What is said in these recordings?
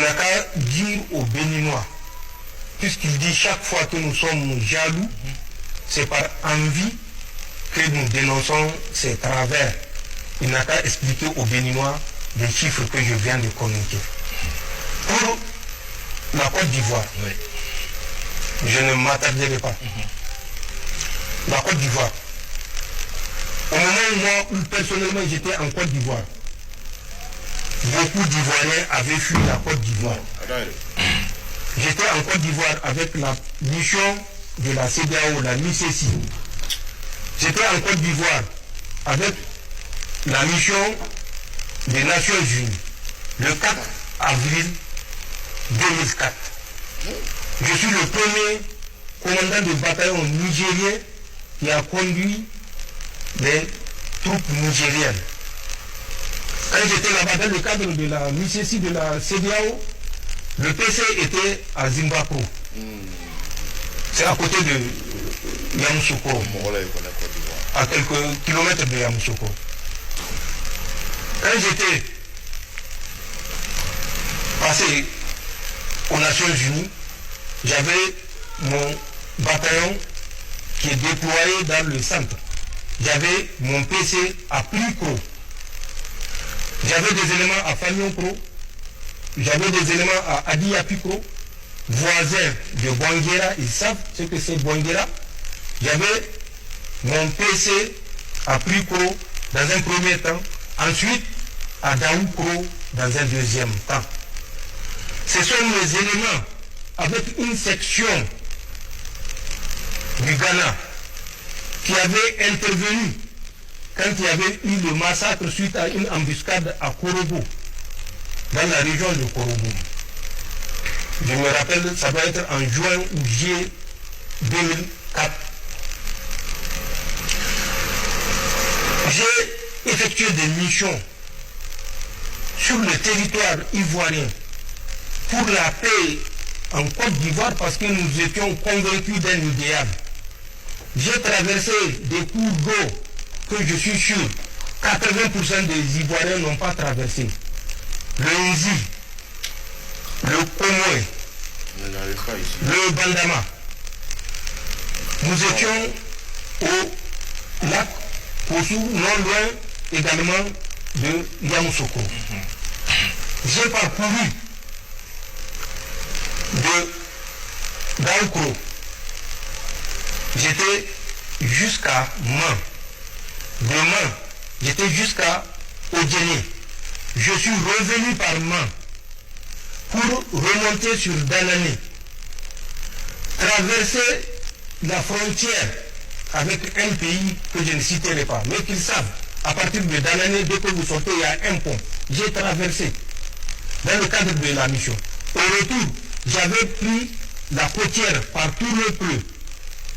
n'a qu'à dire aux Béninois, puisqu'il dit chaque fois que nous sommes jaloux, c'est par envie que nous dénonçons ces travers. Il n'a qu'à expliquer aux Béninois les chiffres que je viens de communiquer. Pour la Côte d'Ivoire, je ne m'attarderai pas. La Côte d'Ivoire, au moment où personnellement j'étais en Côte d'Ivoire, beaucoup d'Ivoiriens avaient fui la Côte d'Ivoire. J'étais en Côte d'Ivoire avec la mission de la CEDEAO, la MICESI. J'étais en Côte d'Ivoire avec la mission des Nations Unies le 4 avril 2004. Je suis le premier commandant de bataillon nigérien qui a conduit les troupes nigériennes. Quand j'étais là-bas dans le cadre de la MICESI de la CEDEAO, le PC était à Zimbabwe. C'est à côté de Yamoussoukro, à quelques kilomètres de Yamoussoukro. Quand j'étais passé aux Nations Unies, j'avais mon bataillon qui est déployé dans le centre. J'avais mon PC à Plicro. J'avais des éléments à Fagnon-Pro. J'avais des éléments à Adiapicro, voisins de Bonguera, ils savent ce que c'est Bonguera. J'avais mon PC à Plicro dans un premier temps, ensuite à Daoukro dans un deuxième temps. Ce sont les éléments avec une section du Ghana qui avait intervenu quand il y avait eu le massacre suite à une embuscade à Korobo, dans la région de Korobo. Je me rappelle, ça doit être en juin ou juillet 2004. J'ai effectué des missions sur le territoire ivoirien pour la paix en Côte d'Ivoire parce que nous étions convaincus d'un idéal. J'ai traversé des cours d'eau que je suis sûr 80% des Ivoiriens n'ont pas traversé. Le Nzi, le Komoé, le Bandama. Nous étions au lac Kossou, non loin également de Yamoussoukro. J'ai parcouru de Daoukro. J'étais jusqu'à Man. De Man, j'étais jusqu'à Odjene. Je suis revenu par Man pour remonter sur Danané, traverser la frontière avec un pays que je ne citerai pas, mais qu'ils savent, à partir de Danané, dès que vous sortez, il y a un pont. J'ai traversé dans le cadre de la mission. Au retour, j'avais pris la côtière par tout le bleu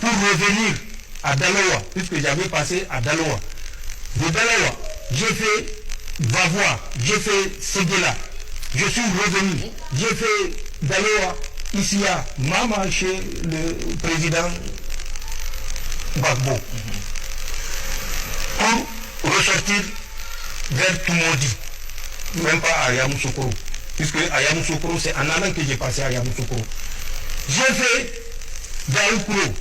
pour revenir à Daloa, puisque j'avais passé à Daloa. De Daloa, j'ai fait Vavois, j'ai fait Séguéla. Je suis revenu, j'ai fait Daloa, ici à Mama, chez le président Gbagbo, pour ressortir vers Toumoudi, même pas à Yamoussoukro, puisque à Yamoussoukro, c'est en allant que j'ai passé à Yamoussoukro. J'ai fait Daoukro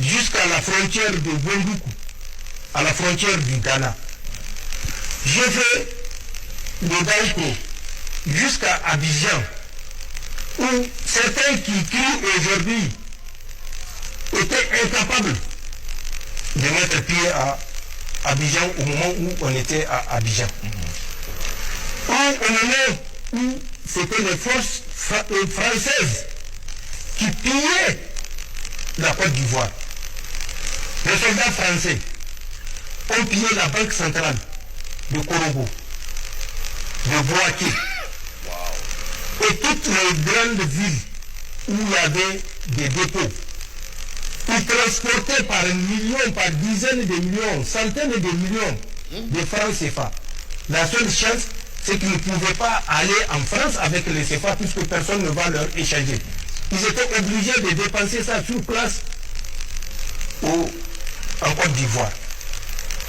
jusqu'à la frontière de Bondoukou, à la frontière du Ghana. J'ai fait de Daoukro jusqu'à Abidjan, où certains qui crient aujourd'hui étaient incapables de mettre pied à Abidjan au moment où on était à Abidjan. Au moment où c'était les forces françaises qui pillaient la Côte d'Ivoire. Les soldats français ont pillé la banque centrale de Korobo, de Bouaké, et toutes les grandes villes où il y avait des dépôts. Ils transportaient par millions, par dizaines de millions, centaines de millions de francs CFA. La seule chance, c'est qu'ils ne pouvaient pas aller en France avec les CFA puisque personne ne va leur échanger. Ils étaient obligés de dépenser ça sur place en Côte d'Ivoire.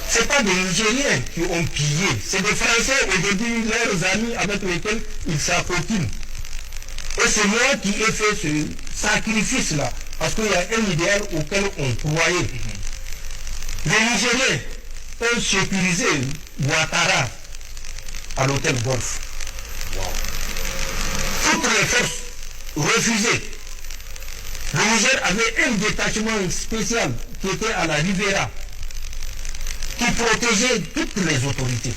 Ce n'est pas des Nigériens qui ont pillé, c'est des Français aujourd'hui, leurs amis avec lesquels ils s'approquinent. Et c'est moi qui ai fait ce sacrifice-là, parce qu'il y a un idéal auquel on croyait. Les Nigériens ont sécurisé Ouattara à l'hôtel Golf. Wow. Toutes les forces refusaient. Le Niger avait un détachement spécial qui était à la Ribera, qui protégeait toutes les autorités.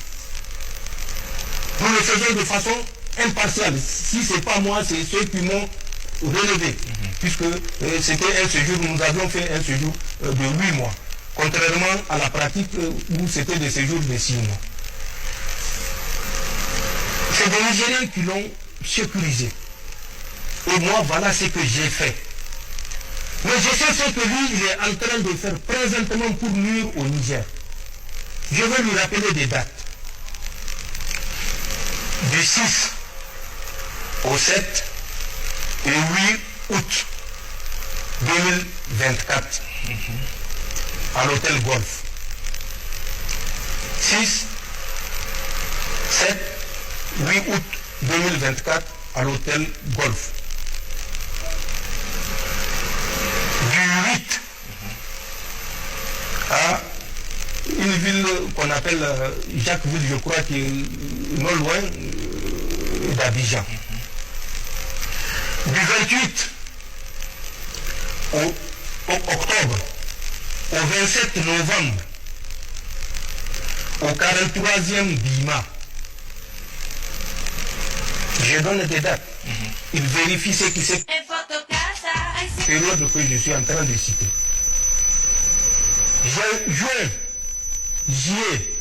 Nous le faisons de façon impartiale. Si ce n'est pas moi, c'est ceux qui m'ont relevé. Puisque c'était un séjour, nous avions fait un séjour de 8 mois. Contrairement à la pratique où c'était des séjours de 6 mois. C'est des Nigériens qui l'ont sécurisé. Et moi, voilà ce que j'ai fait. Mais je sais ce que lui, il est en train de faire présentement pour nuire au Niger. Je vais lui rappeler des dates. Du 6 au 7 et 8 août 2024 à l'hôtel Golf. 6, 7, 8 août 2024 à l'hôtel Golf. Du 8 à une ville qu'on appelle Jacquesville, je crois, qui est non loin d'Abidjan. Du 28 au octobre au 27 novembre au 43e Bima. Je donne des dates. Il vérifie ce qui s'est période que je suis en train de citer. Juin, juillet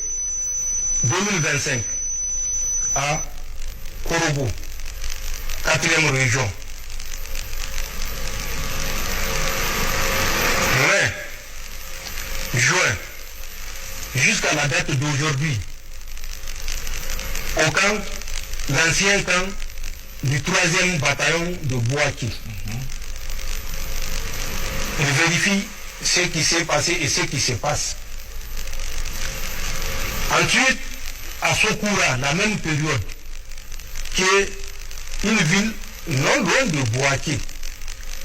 2025 à Korobo, 4e région. Mai, juin, jusqu'à la date d'aujourd'hui, au camp, l'ancien camp du 3e bataillon de Bouaki. Il vérifie ce qui s'est passé et ce qui se passe. Ensuite, à Sokura, la même période, qui est une ville non loin de Bouaki,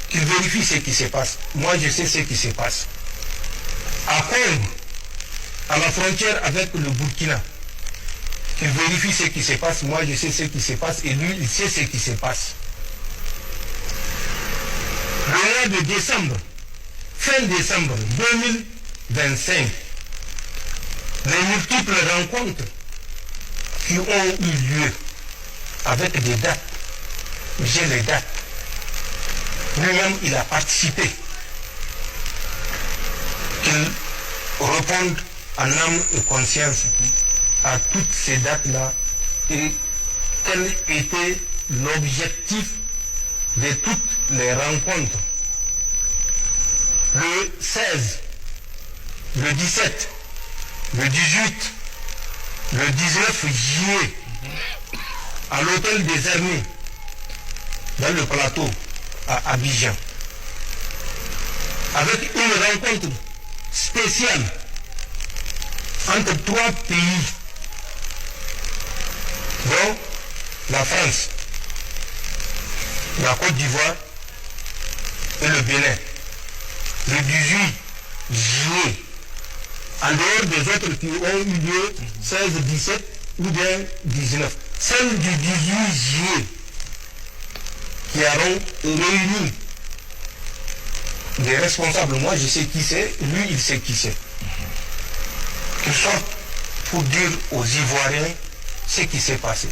qu'il vérifie ce qui se passe. Moi, je sais ce qui se passe. À Congo, à la frontière avec le Burkina, qu'il vérifie ce qui se passe. Moi, je sais ce qui se passe et lui, il sait ce qui se passe. Le mois de décembre, fin décembre 2025, les multiples rencontres qui ont eu lieu avec des dates, j'ai les dates. Lui-même, il a participé. Qu'il réponde en âme et conscience à toutes ces dates-là et quel était l'objectif de toutes les rencontres. Le 16, le 17, le 18, le 19 juillet, à l'hôtel des Armées, dans le plateau, à Abidjan, avec une rencontre spéciale entre 3 pays, dont la France, la Côte d'Ivoire et le Bénin. Le 18 juillet, en dehors des autres qui ont eu lieu 16, 17 ou bien 19. Celle du 18 juillet qui auront réuni des responsables. Moi, je sais qui c'est, lui, il sait qui c'est. Qu'ils sortent pour dire aux Ivoiriens ce qui s'est passé.